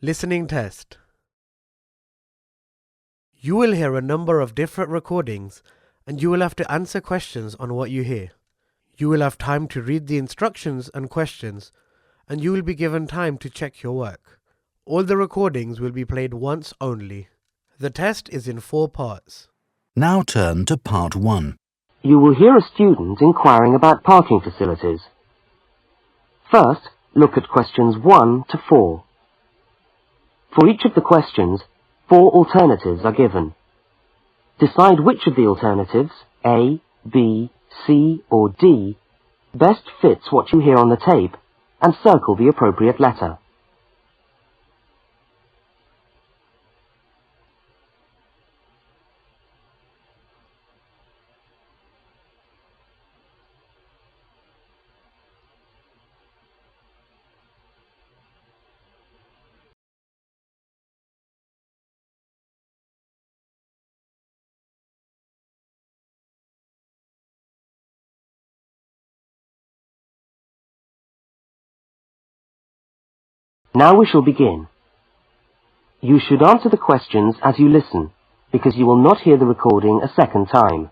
Listening test. You will hear a number of different recordings and you will have to answer questions on what you hear. You will have time to read the instructions and questions and you will be given time to check your work. All the recordings will be played once only. The test is in 4 parts. Now turn to part 1. You will hear a student inquiring about parking facilities. First, look at questions 1 to 4. For each of the questions, 4 alternatives are given. Decide which of the alternatives, A, B, C or D, best fits what you hear on the tape and circle the appropriate letter. Now we shall begin. You should answer the questions as you listen, because you will not hear the recording a second time.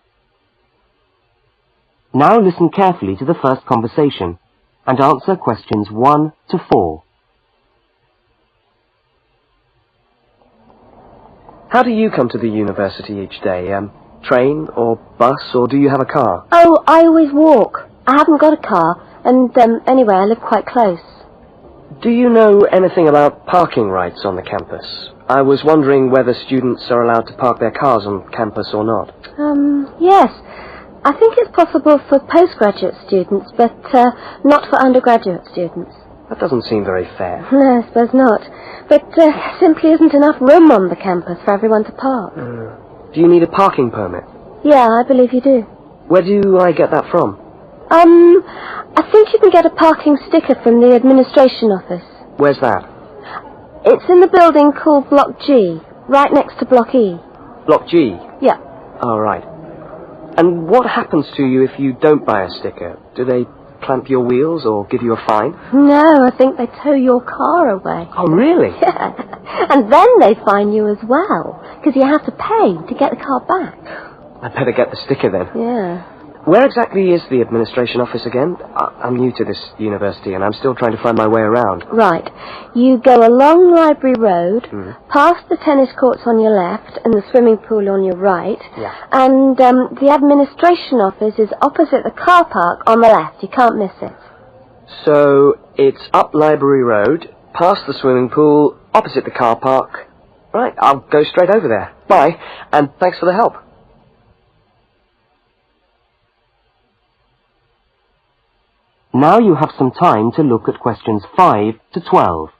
Now listen carefully to the first conversation and answer questions 1 to 4. How do you come to the university each day? Train or bus, or do you have a car? Oh, I always walk. I haven't got a car, and anyway, I live quite close. Do you know anything about parking rights on the campus? I was wondering whether students are allowed to park their cars on campus or not. Yes. I think it's possible for postgraduate students, but not for undergraduate students. That doesn't seem very fair. No, I suppose not. But there simply isn't enough room on the campus for everyone to park. Do you need a parking permit? Yeah, I believe you do. Where do I get that from? I think you can get a parking sticker from the administration office. Where's that? It's in the building called Block G, right next to Block E. Block G? Yeah. Oh, right. And what happens to you if you don't buy a sticker? Do they clamp your wheels or give you a fine? No, I think they tow your car away. Oh, really? Yeah. And then they fine you as well, because you have to pay to get the car back. I'd better get the sticker then. Yeah. Where exactly is the administration office again? I'm new to this university and I'm still trying to find my way around. Right. You go along Library Road, past the tennis courts on your left and the swimming pool on your right. Yeah. And the administration office is opposite the car park on the left. You can't miss it. So it's up Library Road, past the swimming pool, opposite the car park. Right, I'll go straight over there. Bye, and thanks for the help. Now you have some time to look at questions 5 to 12.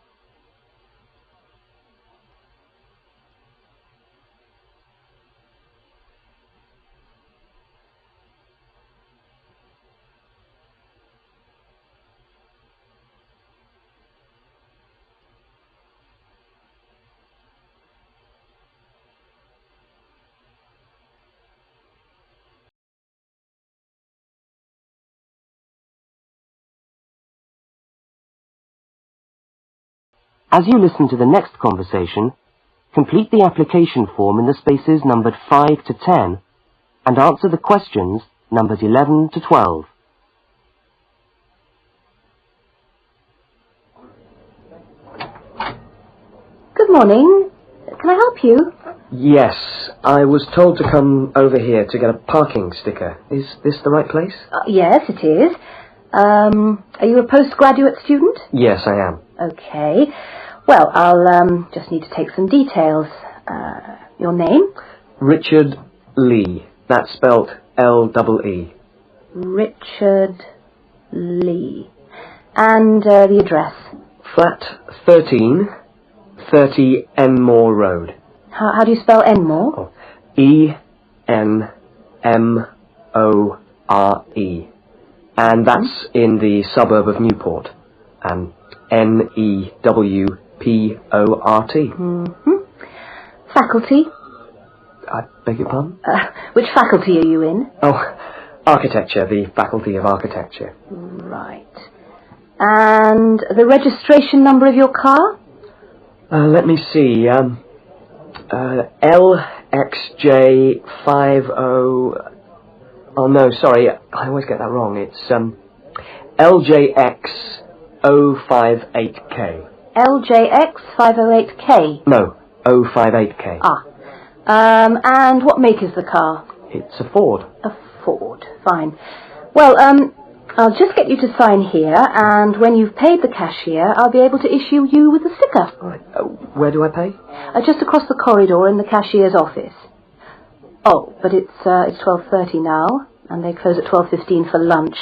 As you listen to the next conversation, complete the application form in the spaces numbered 5 to 10 and answer the questions numbers 11 to 12. Good morning. Can I help you? Yes, I was told to come over here to get a parking sticker. Is this the right place? Yes, it is. Are you a postgraduate student? Yes, I am. Okay. Well, I'll just need to take some details. Your name? Richard Lee. That's spelt L-E-E. Richard Lee. And the address? Flat 13, 30 Enmore Road. How do you spell Enmore? E-N-M-O-R-E. And that's in the suburb of Newport. N-E-W-P-O-R-T. Faculty? I beg your pardon? Which faculty are you in? Oh, architecture, the Faculty of Architecture. Right. And the registration number of your car? Let me see. LXJ50... Oh, no, sorry. I always get that wrong. It's, LJX058K. LJX508K? No, 058K. And what make is the car? It's a Ford. A Ford, fine. Well, I'll just get you to sign here, and when you've paid the cashier, I'll be able to issue you with a sticker. All right. Where do I pay? Just across the corridor in the cashier's office. Oh, but it's 12:30 now, and they close at 12:15 for lunch.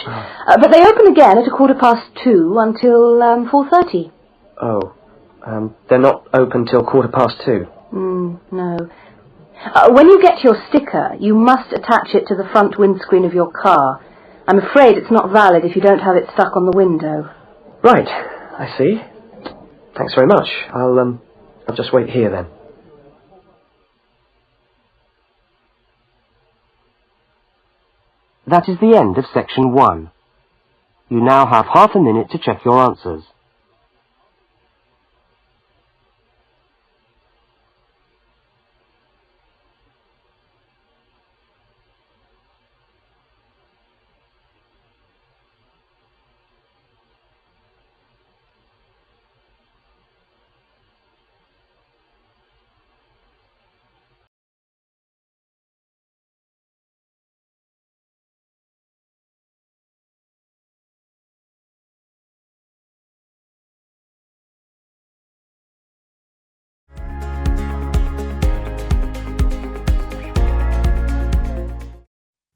But they open again at 2:15 until 4:30. Oh, they're not open till 2:15. No. When you get your sticker, you must attach it to the front windscreen of your car. I'm afraid it's not valid if you don't have it stuck on the window. Right, I see. Thanks very much. I'll just wait here then. That is the end of section 1. You now have half a minute to check your answers.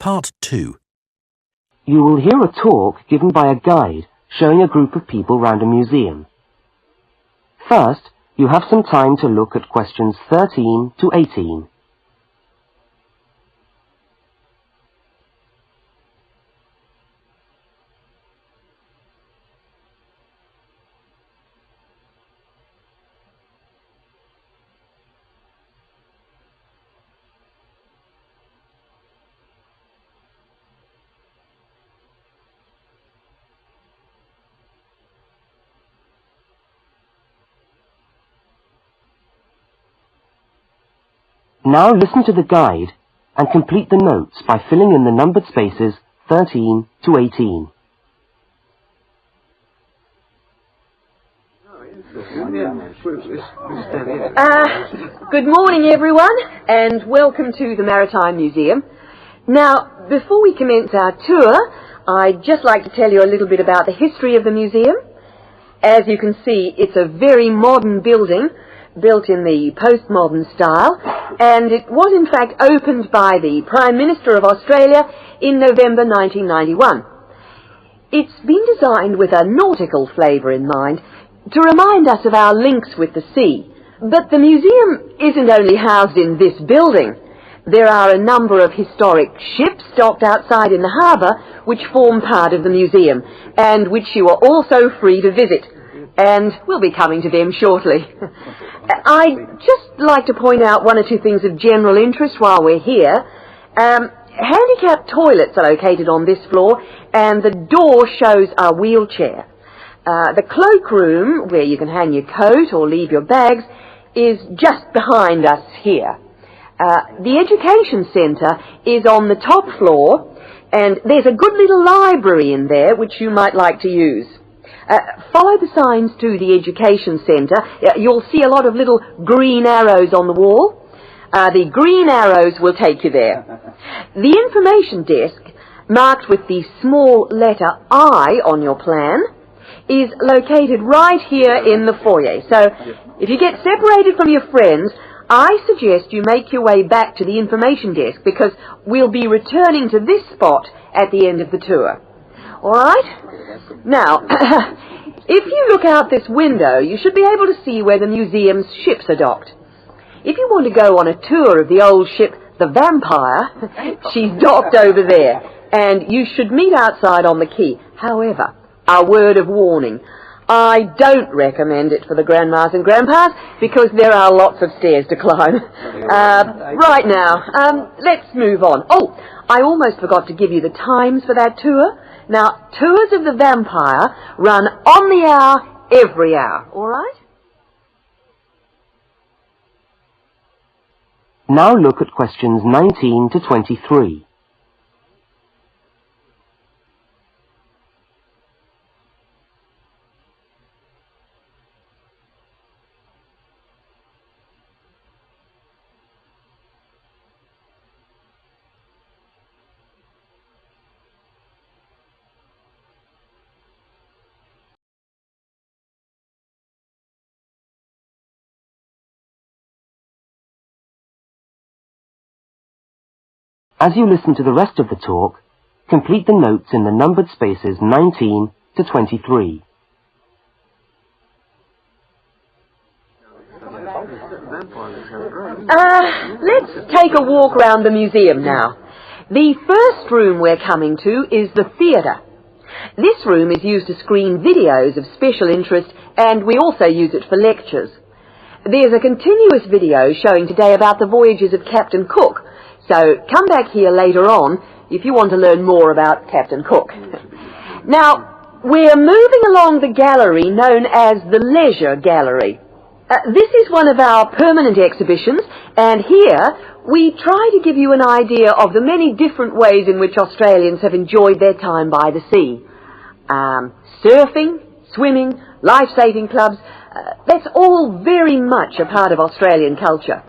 Part 2. You will hear a talk given by a guide showing a group of people round a museum. First, you have some time to look at questions 13 to 18. Now listen to the guide and complete the notes by filling in the numbered spaces 13 to 18. Good morning, everyone, and welcome to the Maritime Museum. Now, before we commence our tour, I'd just like to tell you a little bit about the history of the museum. As you can see, it's a very modern building, built in the postmodern style, and it was in fact opened by the Prime Minister of Australia in November 1991. It's been designed with a nautical flavour in mind, to remind us of our links with the sea. But the museum isn't only housed in this building. There are a number of historic ships docked outside in the harbour which form part of the museum, and which you are also free to visit. And we'll be coming to them shortly. I'd just like to point out one or two things of general interest while we're here. Handicapped toilets are located on this floor, and the door shows a wheelchair. The cloakroom, where you can hang your coat or leave your bags, is just behind us here. The education centre is on the top floor, and there's a good little library in there which you might like to use. Follow the signs to the education centre. You'll see a lot of little green arrows on the wall. The green arrows will take you there. The information desk, marked with the small letter I on your plan, is located right here in the foyer. So if you get separated from your friends, I suggest you make your way back to the information desk, because we'll be returning to this spot at the end of the tour. All right? Now, if you look out this window, you should be able to see where the museum's ships are docked. If you want to go on a tour of the old ship, the Vampire, she's docked over there, and you should meet outside on the quay. However, a word of warning, I don't recommend it for the grandmas and grandpas, because there are lots of stairs to climb. Right now, let's move on. Oh, I almost forgot to give you the times for that tour. Now, tours of the Vampire run on the hour, every hour, all right? Now look at questions 19 to 23. As you listen to the rest of the talk, complete the notes in the numbered spaces 19 to 23. Let's take a walk around the museum now. The first room we're coming to is the theatre. This room is used to screen videos of special interest, and we also use it for lectures. There's a continuous video showing today about the voyages of Captain Cook, so come back here later on if you want to learn more about Captain Cook. Now, we're moving along the gallery known as the Leisure Gallery. This is one of our permanent exhibitions, and here we try to give you an idea of the many different ways in which Australians have enjoyed their time by the sea. Surfing, swimming, life-saving clubs, that's all very much a part of Australian culture.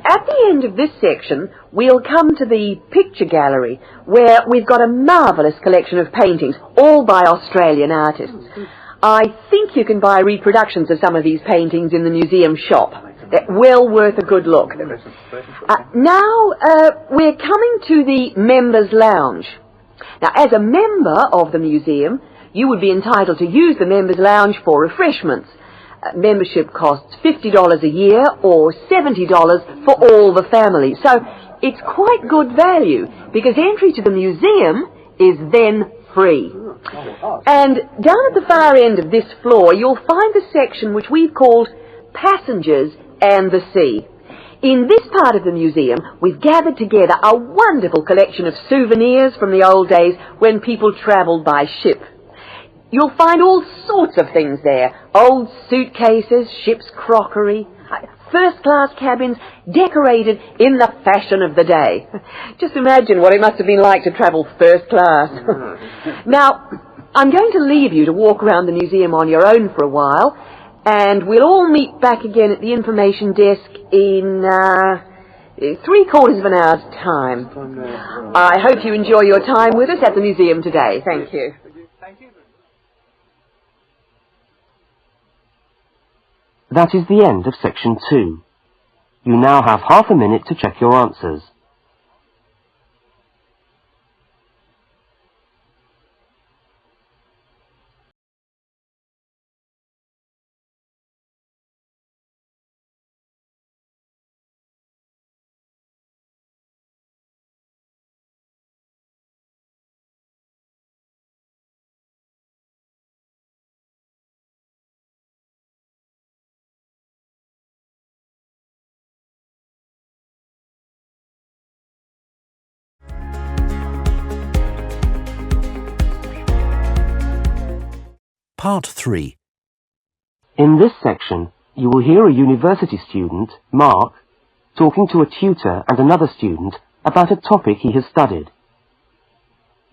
At the end of this section, we'll come to the picture gallery, where we've got a marvellous collection of paintings, all by Australian artists. I think you can buy reproductions of some of these paintings in the museum shop. They're well worth a good look. Now, we're coming to the Members' Lounge. Now, as a member of the museum, you would be entitled to use the Members' Lounge for refreshments. Membership costs $50 a year or $70 for all the family. So it's quite good value because entry to the museum is then free. And down at the far end of this floor, you'll find the section which we've called Passengers and the Sea. In this part of the museum, we've gathered together a wonderful collection of souvenirs from the old days when people travelled by ship. You'll find all sorts of things there. Old suitcases, ship's crockery, first-class cabins decorated in the fashion of the day. Just imagine what it must have been like to travel first class. Now, I'm going to leave you to walk around the museum on your own for a while, and we'll all meet back again at the information desk in 3/4 of an hour's time. I hope you enjoy your time with us at the museum today. Thank you. That is the end of section 2. You now have half a minute to check your answers. Part 3. In this section, you will hear a university student, Mark, talking to a tutor and another student about a topic he has studied.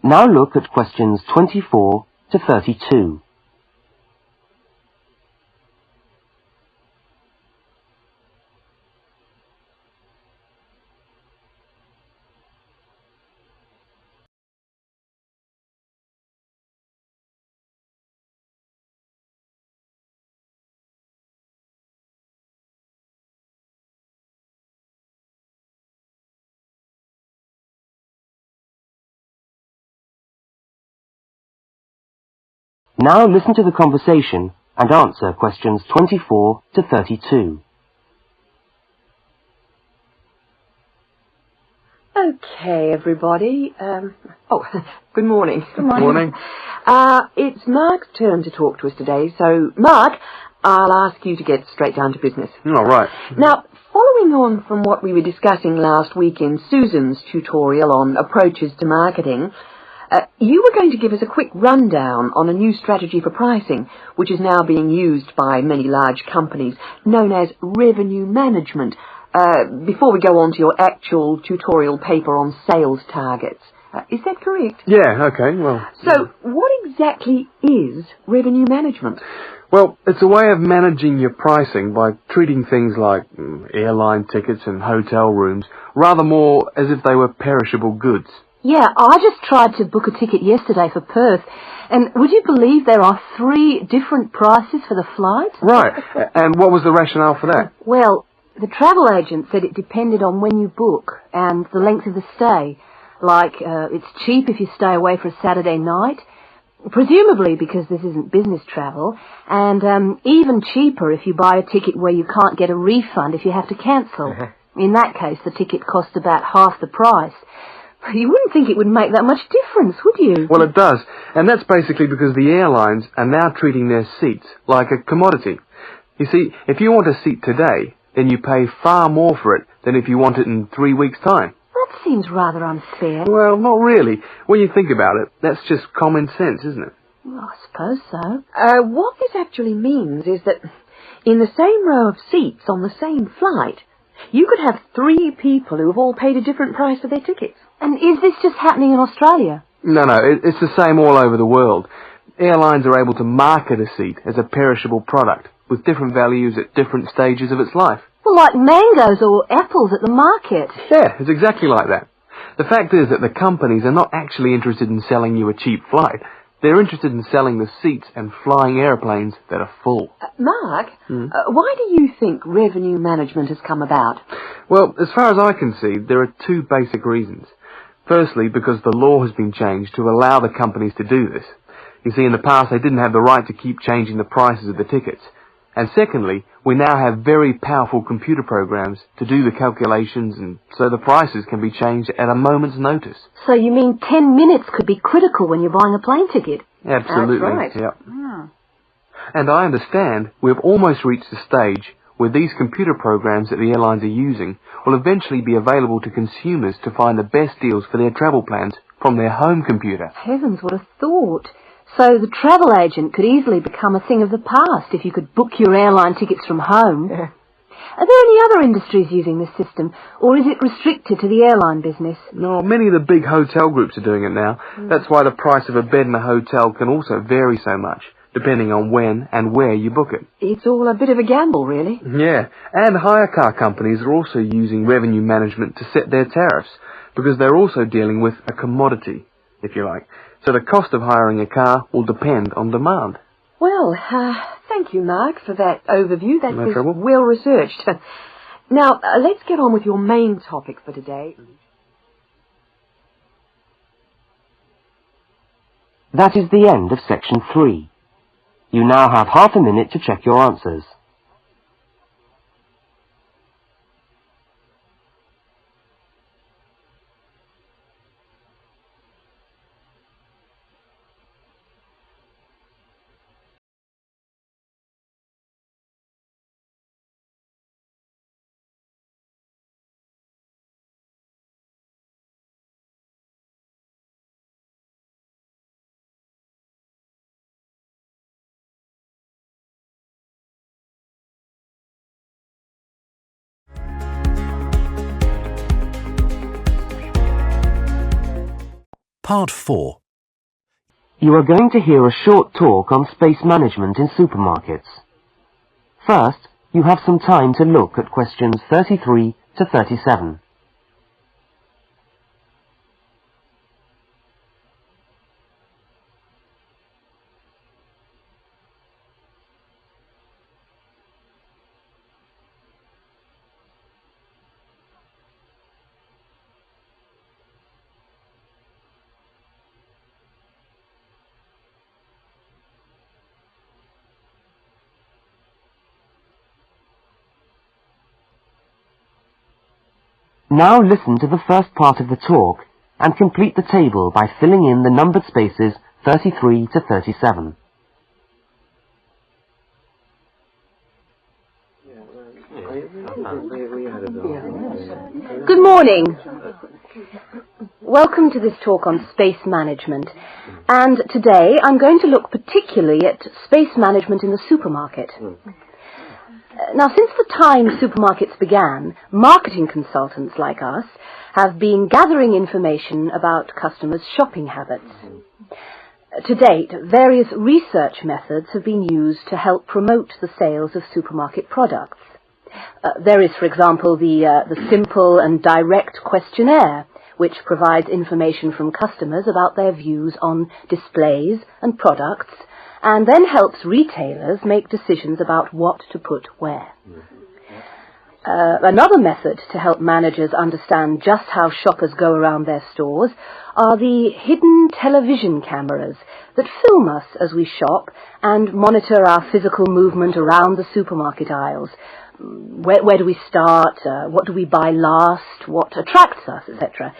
Now look at questions 24 to 32. Now listen to the conversation and answer questions 24 to 32. Okay, everybody. Good morning. Good morning. It's Mark's turn to talk to us today, so Mark, I'll ask you to get straight down to business. All right. Now, following on from what we were discussing last week in Susan's tutorial on approaches to marketing, you were going to give us a quick rundown on a new strategy for pricing, which is now being used by many large companies, known as revenue management. before we go on to your actual tutorial paper on sales targets. Is that correct? Yeah, okay, well... So, what exactly is revenue management? Well, it's a way of managing your pricing by treating things like airline tickets and hotel rooms rather more as if they were perishable goods. Yeah, I just tried to book a ticket yesterday for Perth, and would you believe there are 3 different prices for the flight? Right, and what was the rationale for that? Well, the travel agent said it depended on when you book and the length of the stay. Like, it's cheap if you stay away for a Saturday night, presumably because this isn't business travel, and even cheaper if you buy a ticket where you can't get a refund if you have to cancel. In that case, the ticket costs about half the price. You wouldn't think it would make that much difference, would you? Well, it does, and that's basically because the airlines are now treating their seats like a commodity. You see, if you want a seat today, then you pay far more for it than if you want it in 3 weeks' time. That seems rather unfair. Well, not really. When you think about it, that's just common sense, isn't it? Well, I suppose so. What this actually means is that in the same row of seats on the same flight, you could have 3 people who have all paid a different price for their tickets. And is this just happening in Australia? No, it's the same all over the world. Airlines are able to market a seat as a perishable product with different values at different stages of its life. Well, like mangoes or apples at the market. Yeah, it's exactly like that. The fact is that the companies are not actually interested in selling you a cheap flight. They're interested in selling the seats and flying airplanes that are full. Mark, why do you think revenue management has come about? Well, as far as I can see, there are 2 basic reasons. Firstly, because the law has been changed to allow the companies to do this. You see, in the past, they didn't have the right to keep changing the prices of the tickets. And secondly, we now have very powerful computer programs to do the calculations, and so the prices can be changed at a moment's notice. So you mean 10 minutes could be critical when you're buying a plane ticket? Absolutely. That's right. Yeah. And I understand we've almost reached the stage where these computer programs that the airlines are using will eventually be available to consumers to find the best deals for their travel plans from their home computer. Heavens, what a thought. So the travel agent could easily become a thing of the past if you could book your airline tickets from home. Are there any other industries using this system, or is it restricted to the airline business? No, many of the big hotel groups are doing it now. That's why the price of a bed in a hotel can also vary so much, depending on when and where you book it. It's all a bit of a gamble, really. Yeah, and hire car companies are also using revenue management to set their tariffs, because they're also dealing with a commodity, if you like. So the cost of hiring a car will depend on demand. Well, thank you, Mark, for that overview. That No was trouble. well researched. Now, let's get on with your main topic for today. That is the end of section 3. You now have half a minute to check your answers. Part 4. You are going to hear a short talk on space management in supermarkets. First, you have some time to look at questions 33 to 37. Now listen to the first part of the talk and complete the table by filling in the numbered spaces 33 to 37. Good morning. Welcome to this talk on space management. And today I'm going to look particularly at space management in the supermarket. Now, since the time supermarkets began, marketing consultants like us have been gathering information about customers' shopping habits. To date, various research methods have been used to help promote the sales of supermarket products. There is, for example, the simple and direct questionnaire, which provides information from customers about their views on displays and products, and then helps retailers make decisions about what to put where. Another method to help managers understand just how shoppers go around their stores are the hidden television cameras that film us as we shop and monitor our physical movement around the supermarket aisles. Where do we start? What do we buy last? What attracts us, etc.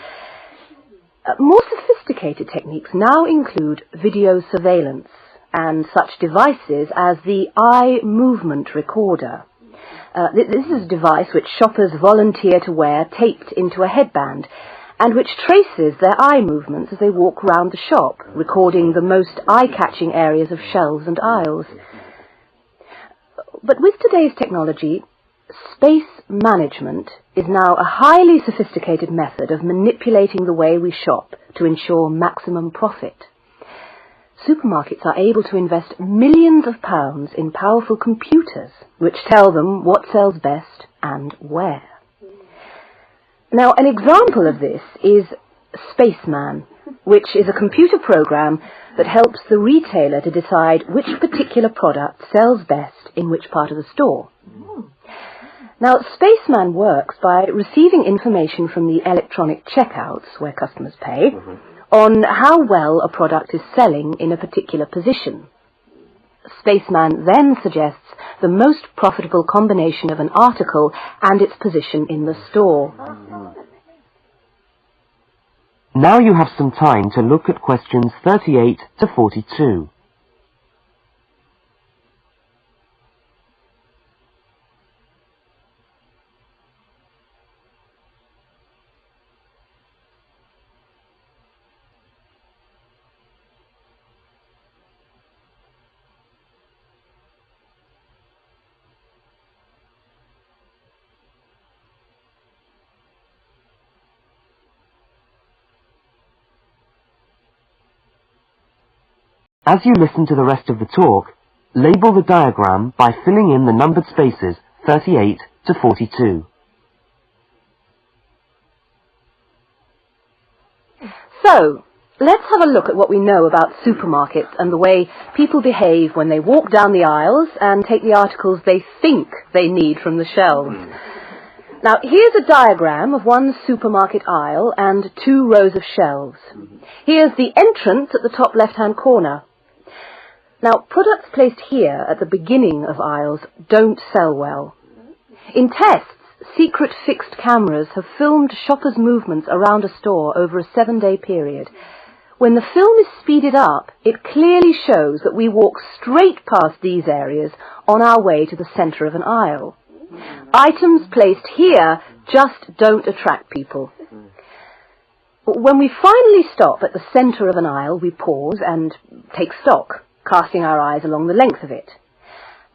More sophisticated techniques now include video surveillance and such devices as the eye movement recorder. This is a device which shoppers volunteer to wear taped into a headband and which traces their eye movements as they walk round the shop, recording the most eye-catching areas of shelves and aisles. But with today's technology, space management is now a highly sophisticated method of manipulating the way we shop to ensure maximum profit. Supermarkets are able to invest millions of pounds in powerful computers which tell them what sells best and where. Now, an example of this is Spaceman, which is a computer program that helps the retailer to decide which particular product sells best in which part of the store. Now, Spaceman works by receiving information from the electronic checkouts, where customers pay, on how well a product is selling in a particular position. Spaceman then suggests the most profitable combination of an article and its position in the store. Now you have some time to look at questions 38 to 42. As you listen to the rest of the talk, label the diagram by filling in the numbered spaces 38 to 42. So, let's have a look at what we know about supermarkets and the way people behave when they walk down the aisles and take the articles they think they need from the shelves. Now, here's a diagram of one supermarket aisle and 2 rows of shelves. Here's the entrance at the top left-hand corner. Now, products placed here at the beginning of aisles don't sell well. In tests, secret fixed cameras have filmed shoppers' movements around a store over a 7-day period. When the film is speeded up, it clearly shows that we walk straight past these areas on our way to the centre of an aisle. Items placed here just don't attract people. When we finally stop at the centre of an aisle, we pause and take stock, casting our eyes along the length of it.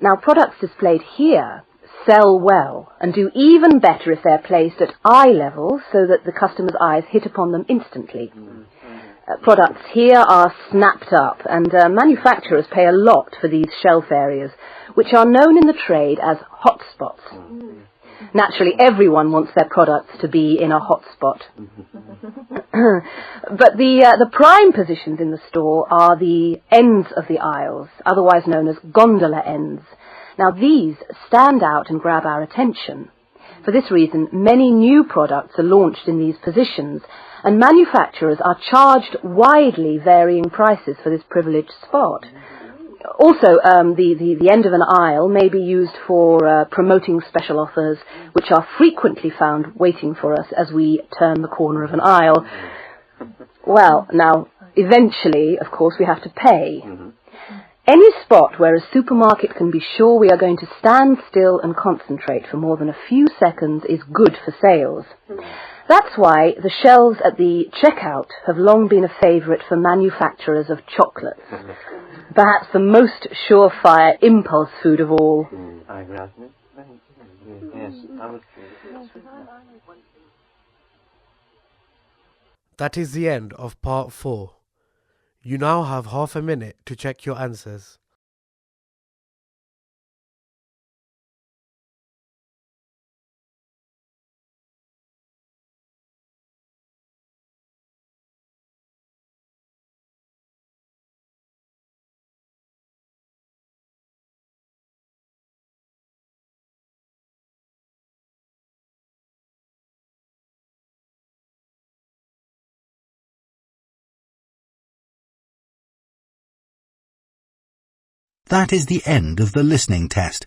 Now, products displayed here sell well and do even better if they're placed at eye level so that the customer's eyes hit upon them instantly. Products here are snapped up, and manufacturers pay a lot for these shelf areas, which are known in the trade as hotspots. Naturally, everyone wants their products to be in a hotspot. But the prime positions in the store are the ends of the aisles, otherwise known as gondola ends. Now, these stand out and grab our attention. For this reason, many new products are launched in these positions, and manufacturers are charged widely varying prices for this privileged spot. Also, the end of an aisle may be used for promoting special offers, which are frequently found waiting for us as we turn the corner of an aisle. Well, now, eventually, of course, we have to pay. Any spot where a supermarket can be sure we are going to stand still and concentrate for more than a few seconds is good for sales. That's why the shelves at the checkout have long been a favourite for manufacturers of chocolates. Perhaps the most surefire impulse food of all. That is the end of part 4. You now have half a minute to check your answers. That is the end of the listening test.